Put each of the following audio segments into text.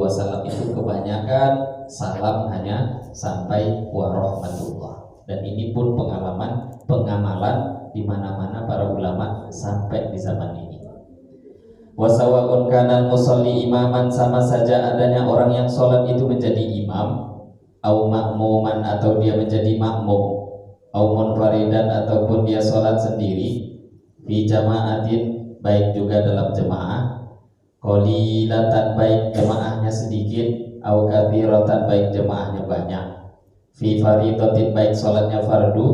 wasallam itu kebanyakan salam hanya sampai warahmatullah, dan ini pun pengamalan di mana-mana para ulama sampai di zaman ini. Wasawaun kana musalli imaman, sama saja adanya orang yang sholat itu menjadi imam, au makmuman atau dia menjadi makmum, au munfaridan ataupun dia sholat sendiri, fi jama'atin baik juga dalam jemaah, qalilatan baik jemaahnya sedikit, au katsiratan baik jemaahnya banyak, fi faridatin baik sholatnya fardu,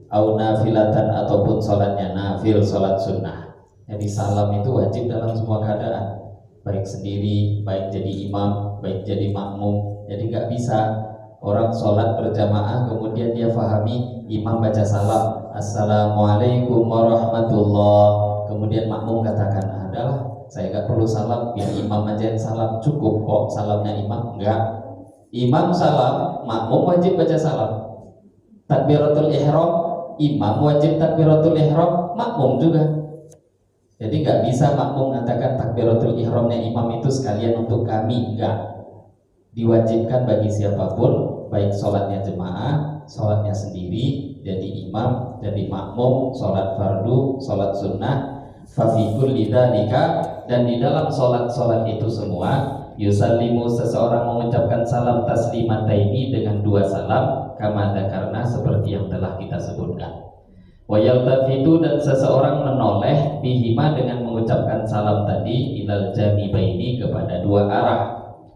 au nafilatan ataupun sholatnya nafil, sholat sunnah. Jadi salam itu wajib dalam semua keadaan, baik sendiri, baik jadi imam, baik jadi makmum. Jadi gak bisa orang sholat berjamaah kemudian dia fahami imam baca salam assalamualaikum warahmatullah, kemudian makmum katakan adalah saya gak perlu salam, biar imam aja yang salam, cukup kok salamnya imam. Enggak, imam salam, makmum wajib baca salam. Takbiratul ihram, imam wajib takbiratul ihram, makmum juga. Jadi nggak bisa makmum mengatakan takbiratul ihramnya imam itu sekalian untuk kami. Enggak, diwajibkan bagi siapapun, baik sholatnya jemaah, sholatnya sendiri, jadi imam, jadi makmum, sholat fardu, sholat sunnah, fafikul lidzalika, dan di dalam sholat itu semua yusallimu, seseorang mengucapkan salam taslimataini dengan dua salam, kama dzakarna seperti yang telah kita sebutkan. Wa yaltafitu, dan seseorang menoleh bihima dengan mengucapkan salam tadi, ilal janibaini kepada dua arah,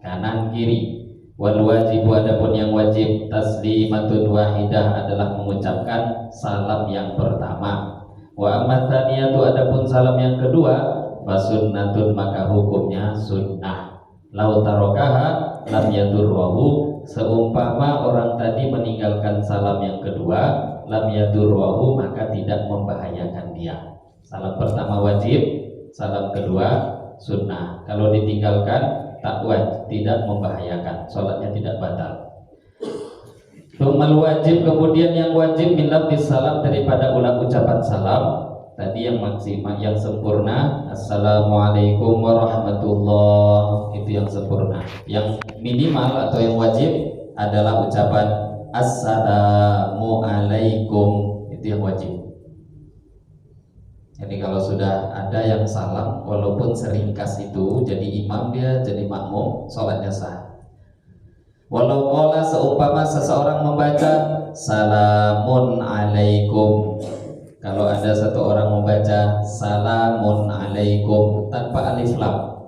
kanan kiri. Wal wajibu, adapun yang wajib, taslimatun wahidah adalah mengucapkan salam yang pertama. Wa amma tsaniyatu, adapun salam yang kedua, fasunnatun, maka hukumnya sunnah. Lau tarokaha lam yadurruhu, seumpama orang tadi meninggalkan salam yang kedua, lam yadurruhu, maka tidak membahayakan dia. Salam pertama wajib, salam kedua sunnah. Kalau ditinggalkan tak wajib, tidak membahayakan, sholatnya tidak batal. Tumal wajib, kemudian yang wajib min lafdz salam, daripada ulang ucapan salam. Tadi yang maksimal, yang sempurna assalamualaikum warahmatullah, itu yang sempurna. Yang minimal atau yang wajib adalah ucapan assalamualaikum, itu yang wajib. Jadi kalau sudah ada yang salam, walaupun seringkas itu, jadi imam dia, jadi makmum, sholatnya sah. Walau qala, seumpama seseorang membaca salamun alaikum, kalau ada satu orang membaca salamun alaikum tanpa alif lam,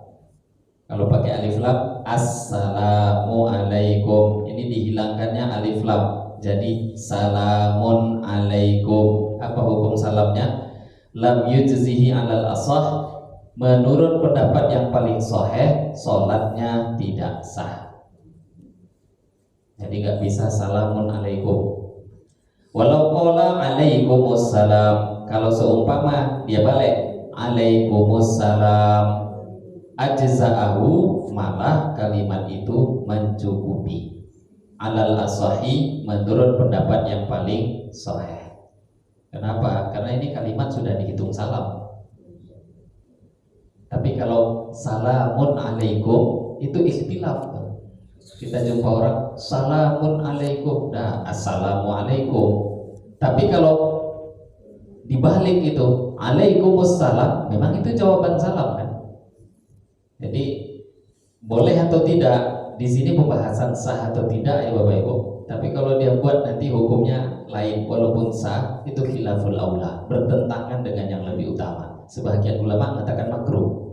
kalau pakai alif lam assalamu alaikum, ini dihilangkannya alif lam, jadi salamun alaikum. Apa hukum salamnya? Lam yujzihi alal asah, menurut pendapat yang paling sahih, sholatnya tidak sah. Jadi gak bisa salamun alaikum. Walau qala alaikumussalam, kalau seumpama dia balik alaikumussalam, ajza'ahu, malah kalimat itu mencukupi. Alal asahi, menurut pendapat yang paling sahih. Kenapa? Karena ini kalimat sudah dihitung salam. Tapi kalau salamun alaikum itu ikhtilaf. Kita jumpa orang salamun alaikum, nah assalamualaikum. Tapi kalau dibalik itu alaikumussalam, memang itu jawaban salam kan? Jadi boleh atau tidak, di sini pembahasan sah atau tidak ya Bapak Ibu. Tapi kalau dia buat nanti hukumnya lain, walaupun sah, itu khilaful aula, bertentangan dengan yang lebih utama. Sebagian ulama mengatakan makruh.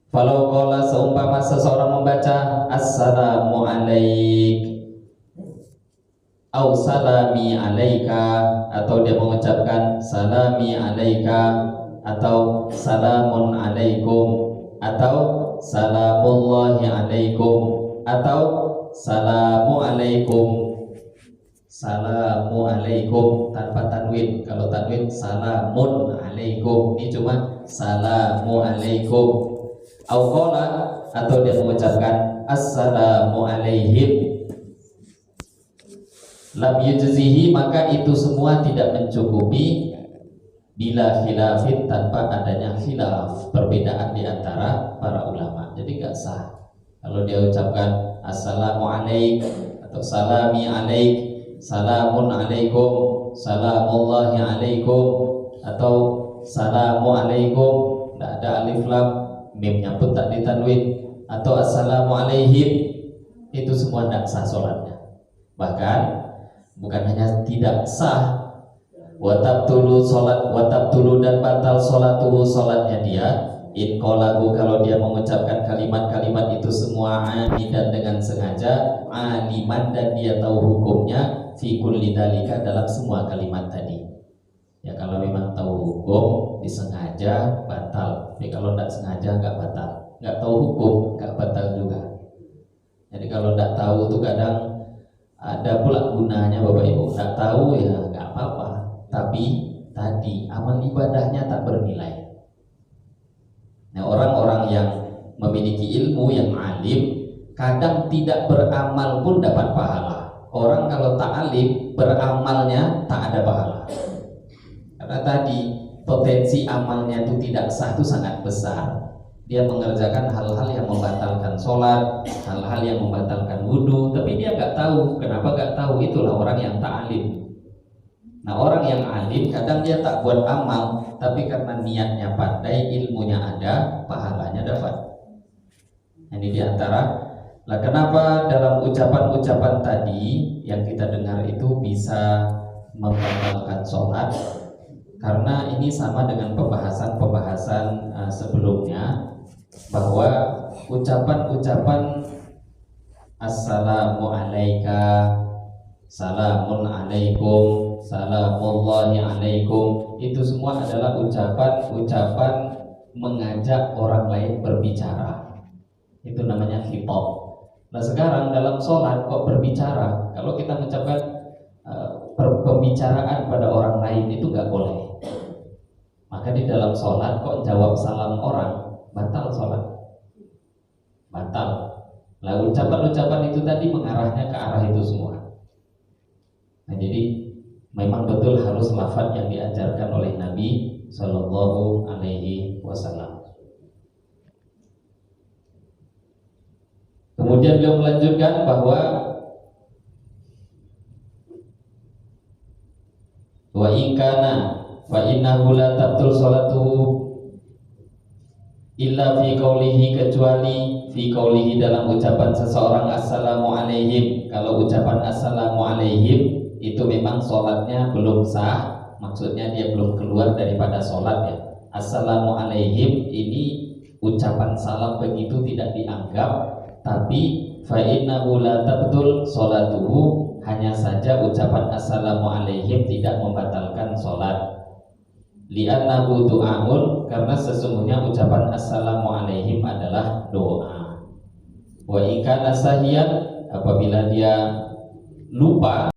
Falau qala, seumpama seseorang membaca assalamu alaik au salami alaika, atau dia mengucapkan salami alaika, atau salamun alaikum, atau salamullahi alaikum, atau salamu alaikum, salamu alaikum tanpa tanwin. Kalau tanwin salamun alaikum, ini cuma salamu alaikum. Au qala, atau dia mengucapkan assalamu alaihim, lam yujzihi, maka itu semua tidak mencukupi. bila khilafin, tanpa adanya khilaf, perbedaan di antara para ulama. Jadi gak sah kalau dia ucapkan assalamualaikum atau salami alaik, salamun alaikum, salamullahi alaikum, atau salamualaikum, tidak ada alif lam, mimnya pun tak ditanwin, atau assalamu alaihim, itu semua tidak sah sholatnya. Bahkan bukan hanya tidak sah, watabtulu sholat, watabtulu dan batal sholatuhu, sholatnya dia, in qalahu, kalau dia mengucapkan kalimat-kalimat itu semua amidan, dengan sengaja, aliman, dan dia tahu hukumnya, fi kulli dzalika, dalam semua kalimat tadi. Ya kalau memang tahu hukum disengaja batal, tapi kalau tidak sengaja nggak batal. Nggak tahu hukum nggak batal juga. Jadi kalau tidak tahu itu kadang ada pula gunanya Bapak Ibu. Nggak tahu ya nggak apa-apa, tapi tadi amal ibadahnya tak bernilai. Nah, orang-orang yang memiliki ilmu, yang alim, kadang tidak beramal pun dapat pahala. Orang kalau tak alim, beramalnya tak ada pahala. Karena tadi potensi amalnya itu tidak sah itu sangat besar. Dia mengerjakan hal-hal yang membatalkan sholat, hal-hal yang membatalkan wudhu, tapi dia nggak tahu. Kenapa nggak tahu? Itulah orang yang tak alim. Nah, orang yang alim kadang dia tak buat amal, tapi karena niatnya pandai, ilmunya ada, pahalanya dapat. Ini diantara lah kenapa dalam ucapan-ucapan tadi yang kita dengar itu bisa membatalkan sholat. Karena ini sama dengan pembahasan sebelumnya, bahwa ucapan-ucapan assalamu alayka, salamun alaikum, salamullahi alaikum, itu semua adalah ucapan-ucapan mengajak orang lain berbicara. Itu namanya khitab. Nah sekarang dalam sholat kok berbicara? Kalau kita mengucapkan pembicaraan pada orang lain itu gak boleh. Maka di dalam sholat kok jawab salam orang, batal sholat, batal. Lah ucapan-ucapan itu tadi mengarahnya ke arah itu semua. Nah jadi memang betul harus lafaz yang diajarkan oleh Nabi Shallallahu Alaihi Wasallam. Kemudian beliau melanjutkan bahwa wa ingkana fa innahu la tabtul salatuhu illa fi qaulihi, kecuali fi qaulihi, dalam ucapan seseorang assalamu alaihim. Kalau ucapan assalamu alaihim itu memang sholatnya belum sah, maksudnya dia belum keluar daripada sholat ya. Assalamu alaihim ini ucapan salam begitu tidak dianggap, tapi fa innahu la tabtul salatuhu, hanya saja ucapan assalamu alaihim tidak membatalkan sholat. Li'annahu du'aun, karena sesungguhnya ucapan assalamu alaihim adalah doa. Wa ikana sahiyan, apabila dia lupa